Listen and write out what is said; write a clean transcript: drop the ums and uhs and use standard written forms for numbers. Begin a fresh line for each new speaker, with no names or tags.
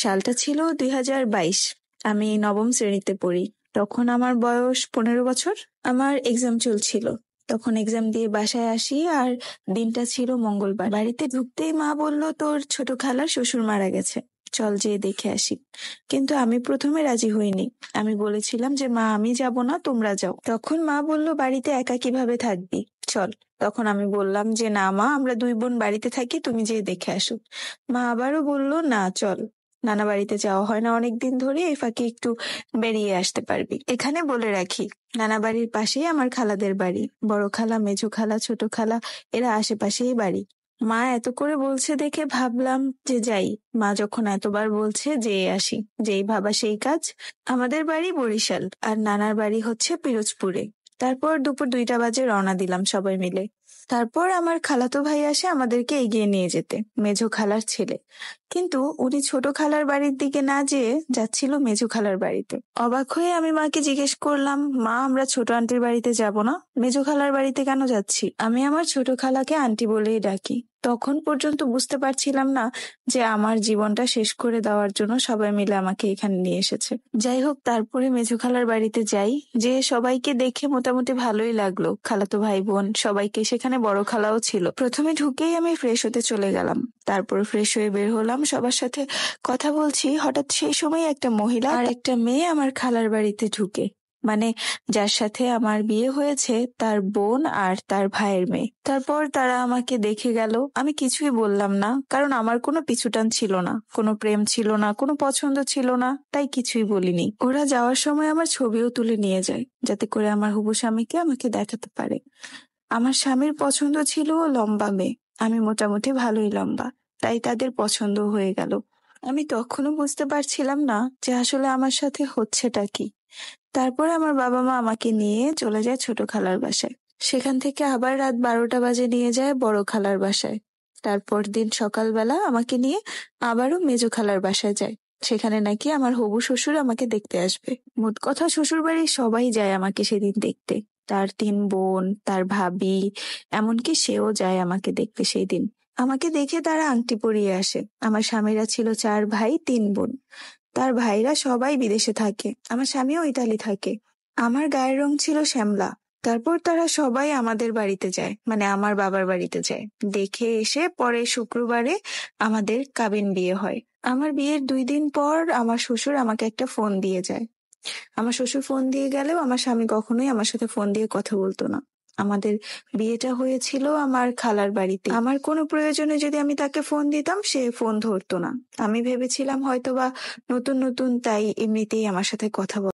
সালটা ছিল 2022। আমি নবম শ্রেণীতে পড়ি। তখন আমার বয়স 15 বছর। আমার এক্সাম চলছিল। তখন এক্সাম দিয়ে বাসায় আসি, আর দিনটা ছিল মঙ্গলবার। বাড়িতে ঢুকতেই মা বলল, তোর ছোট খালার শ্বশুর মারা গেছে, চল যেয়ে দেখে আসি। কিন্তু আমি প্রথমে রাজি হইনি। আমি বলেছিলাম যে মা, আমি যাব না, তোমরা যাও। তখন মা বলল, বাড়িতে একা কিভাবে থাকবি, চল। তখন আমি বললাম যে না মা, আমরা দুই বোন বাড়িতে থাকি, তুমি যেয়ে দেখে আসো। মা আবারও বলল, না চল, নানা বাড়িতে যাওয়া হয় না অনেকদিন ধরে, এই ফাঁকে একটু বেরিয়ে আসতে পারবি। এখানে বলে রাখি, নানা বাড়ির পাশেই আমার খালাদের বাড়ি। বড় খালা, মেঝো খালা, ছোট খালা এরা আশেপাশেই বাড়ি। মা এত করে বলছে দেখে ভাবলাম যে যাই। মা যখন এতবার বলছে, যেয়ে আসি। যেই ভাবা সেই কাজ। আমাদের বাড়ি বরিশাল, আর নানার বাড়ি হচ্ছে পিরোজপুরে। তারপর দুপুর 2টা বাজে রওনা দিলাম সবাই মিলে। তারপর আমার খালাতো ভাই আসে আমাদেরকে এগিয়ে নিয়ে যেতে, মেঝো খালার ছেলে। কিন্তু উনি ছোট খালার বাড়ির দিকে না যেয়ে যাচ্ছিল মেঝো খালার বাড়িতে। অবাক হয়ে আমি মাকে জিজ্ঞেস করলাম, মা, আমরা ছোট আন্টির বাড়িতে যাব না, মেঝো খালার বাড়িতে কেন যাচ্ছি? আমি আমার ছোট খালাকে আন্টি বলেই ডাকি। তখন পর্যন্ত বুঝতে পারছিলাম না যে আমার জীবনটা শেষ করে দেওয়ার জন্য সবাই মিলে আমাকে এখানে নিয়ে এসেছে। যাই হোক, তারপরে মেঝো খালার বাড়িতে যাই। যে সবাইকে দেখে মোটামুটি ভালোই লাগলো, খালাতো ভাই বোন সবাইকে। সেখানে বড় খালাও ছিল। প্রথমে ঢুকেই আমি ফ্রেশ হতে চলে গেলাম। তারপর ফ্রেশ হয়ে বের হলাম, সবার সাথে কথা বলছি। হঠাৎ সেই সময় একটা মহিলা আর একটা মেয়ে আমার খালার বাড়িতে ঢুকে, মানে যার সাথে আমার বিয়ে হয়েছে তার বোন আর তার ভাইয়ের মেয়ে। তারপর তারা আমাকে দেখে গেল। আমি কিছুই বললাম না, কারণ আমার কোনো পিছুটান ছিল না, কোনো প্রেম ছিল না, কোনো পছন্দ ছিল না, তাই কিছুই বলিনি। ওরা যাওয়ার সময় আমার ছবিও তুলে নিয়ে যায়, যাতে করে আমার হবু স্বামীকে আমাকে দেখাতে পারে। আমার স্বামীর পছন্দ ছিল লম্বা মেয়ে। আমি মোটামুটি ভালোই লম্বা, তাই তাদের পছন্দ হয়ে গেল। আমি তখনও বুঝতে পারছিলাম না যে আসলে আমার সাথে হচ্ছেটা কি। তারপর আমার বাবা মা আমাকে নিয়ে চলে যায় ছোট খালার বাসায়। সেখান থেকে আবার রাত 12টা বাজে নিয়ে যায় বড় খালার বাসায়। তারপর দিন সকালবেলা আমাকে নিয়ে আবারও মেজো খালার বাসায় যায়। সেখানে নাকি আমার হবু শ্বশুর আমাকে দেখতে আসবে। মোট কথা, শ্বশুর বাড়ির সবাই যায় আমাকে সেদিন দেখতে। তার 3 বোন, তার ভাবি, এমনকি সেও যায় আমাকে দেখতে সেই দিন। আমাকে দেখে তারা আংটি পরিয়ে আসে। আমার স্বামীরা ছিল 4 ভাই 3 বোন। তার ভাইরা সবাই বিদেশে থাকে, আমার স্বামীও ইতালি থাকে। আমার গায়ের রং ছিল শ্যামলা। তারপর তারা সবাই আমাদের বাড়িতে যায়, মানে আমার বাবার বাড়িতে যায়। দেখে এসে পরে শুক্রবারে আমাদের কাবিন বিয়ে হয়। আমার বিয়ের 2 দিন পর আমার শ্বশুর আমাকে একটা ফোন দিয়ে যায়। আমার শ্বশুর ফোন দিয়ে গেলেও আমার স্বামী কখনোই আমার সাথে ফোন দিয়ে কথা বলতো না। আমাদের বিয়েটা হয়েছিল আমার খালার বাড়িতে। আমার কোনো প্রয়োজনে যদি আমি তাকে ফোন দিতাম, সে ফোন ধরতো না। আমি ভেবেছিলাম হয়তোবা নতুন নতুন, তাই এমনিতেই আমার সাথে কথা বলে।